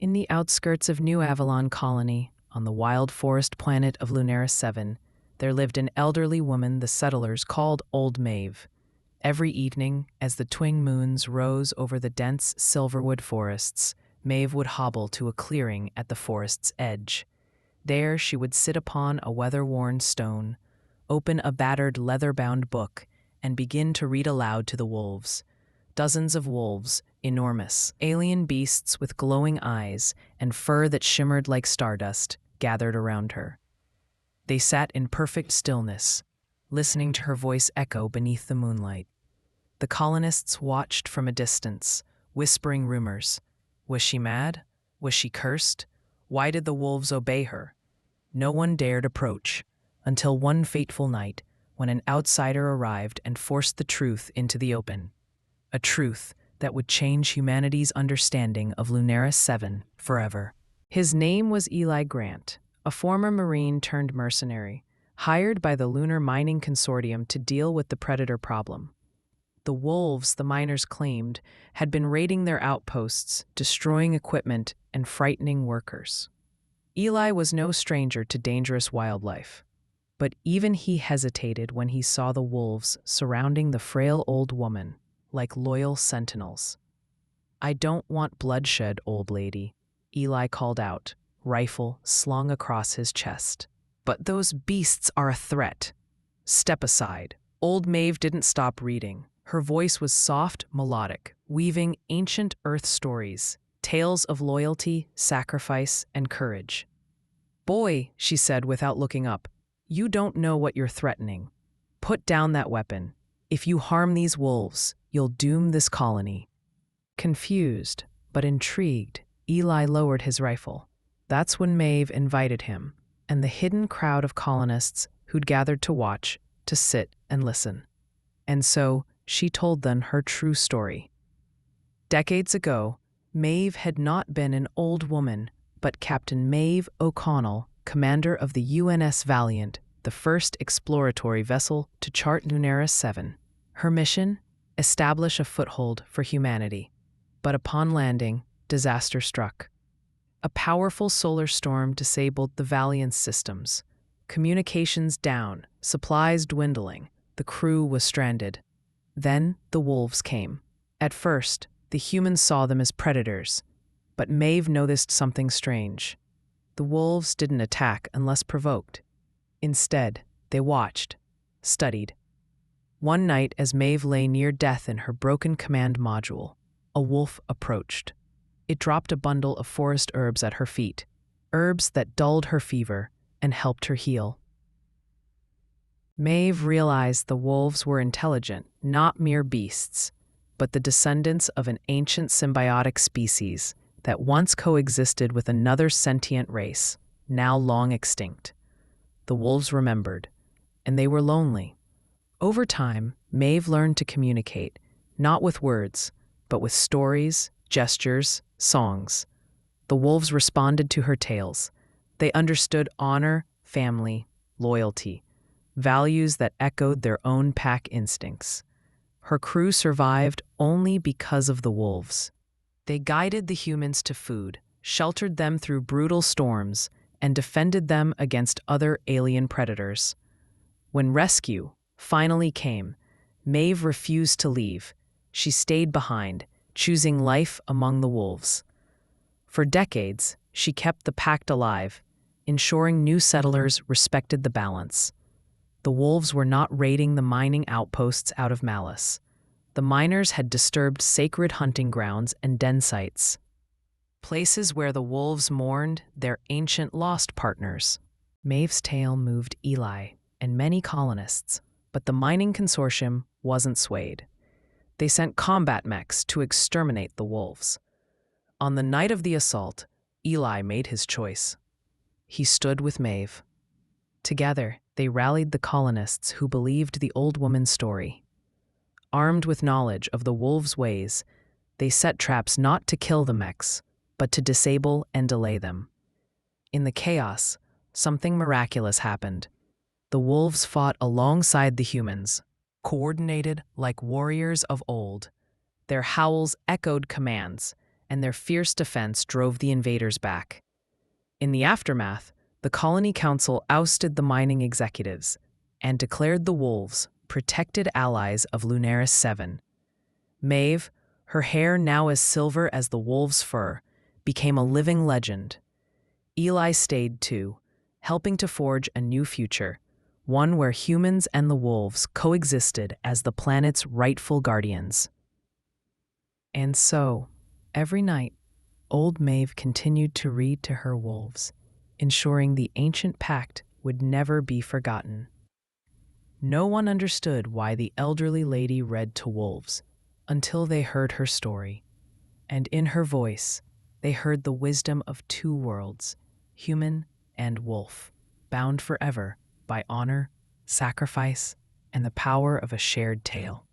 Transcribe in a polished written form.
In the outskirts of New Avalon Colony, on the wild forest planet of Lunaris 7, there lived an elderly woman the settlers called Old Maeve. Every evening, as the twin moons rose over the dense silverwood forests, Maeve would hobble to a clearing at the forest's edge. There she would sit upon a weather-worn stone, open a battered leather-bound book, and begin to read aloud to the wolves. Dozens of wolves, enormous, alien beasts with glowing eyes and fur that shimmered like stardust, gathered around her. They sat in perfect stillness, listening to her voice echo beneath the moonlight. The colonists watched from a distance, whispering rumors. Was she mad? Was she cursed? Why did the wolves obey her? No one dared approach, until one fateful night, when an outsider arrived and forced the truth into the open. A truth that would change humanity's understanding of Lunaris 7 forever. His name was Eli Grant, a former Marine turned mercenary, hired by the Lunar Mining Consortium to deal with the predator problem. The wolves, the miners claimed, had been raiding their outposts, destroying equipment, and frightening workers. Eli was no stranger to dangerous wildlife, but even he hesitated when he saw the wolves surrounding the frail old woman, like loyal sentinels. "I don't want bloodshed, old lady," Eli called out, rifle slung across his chest. "But those beasts are a threat. Step aside." Old Maeve didn't stop reading. Her voice was soft, melodic, weaving ancient Earth stories, tales of loyalty, sacrifice, and courage. "Boy," she said without looking up, "you don't know what you're threatening. Put down that weapon. If you harm these wolves, you'll doom this colony." Confused, but intrigued, Eli lowered his rifle. That's when Maeve invited him, and the hidden crowd of colonists who'd gathered to watch, to sit and listen. And so, she told them her true story. Decades ago, Maeve had not been an old woman, but Captain Maeve O'Connell, commander of the UNS Valiant, the first exploratory vessel to chart Lunaris 7. Her mission? Establish a foothold for humanity. But upon landing, disaster struck. A powerful solar storm disabled the Valiant's systems. Communications down, supplies dwindling, the crew was stranded. Then the wolves came. At first, the humans saw them as predators, but Maeve noticed something strange. The wolves didn't attack unless provoked. Instead, they watched, studied. One night, as Maeve lay near death in her broken command module, a wolf approached. It dropped a bundle of forest herbs at her feet, herbs that dulled her fever and helped her heal. Maeve realized the wolves were intelligent, not mere beasts, but the descendants of an ancient symbiotic species that once coexisted with another sentient race, now long extinct. The wolves remembered, and they were lonely. Over time, Maeve learned to communicate, not with words, but with stories, gestures, songs. The wolves responded to her tales. They understood honor, family, loyalty, values that echoed their own pack instincts. Her crew survived only because of the wolves. They guided the humans to food, sheltered them through brutal storms, and defended them against other alien predators. When rescue finally came, Maeve refused to leave. She stayed behind, choosing life among the wolves. For decades, she kept the pack alive, ensuring new settlers respected the balance. The wolves were not raiding the mining outposts out of malice. The miners had disturbed sacred hunting grounds and den sites, places where the wolves mourned their ancient lost partners. Maeve's tale moved Eli and many colonists, but the mining consortium wasn't swayed. They sent combat mechs to exterminate the wolves. On the night of the assault, Eli made his choice. He stood with Maeve. Together, they rallied the colonists who believed the old woman's story. Armed with knowledge of the wolves' ways, they set traps not to kill the mechs, but to disable and delay them. In the chaos, something miraculous happened. The wolves fought alongside the humans, coordinated like warriors of old. Their howls echoed commands, and their fierce defense drove the invaders back. In the aftermath, the Colony Council ousted the mining executives and declared the wolves protected allies of Lunaris 7. Maeve, her hair now as silver as the wolf's fur, became a living legend. Eli stayed too, helping to forge a new future, one where humans and the wolves coexisted as the planet's rightful guardians. And so, every night, old Maeve continued to read to her wolves, ensuring the ancient pact would never be forgotten. No one understood why the elderly lady read to wolves until they heard her story, and in her voice, they heard the wisdom of two worlds, human and wolf, bound forever by honor, sacrifice, and the power of a shared tale.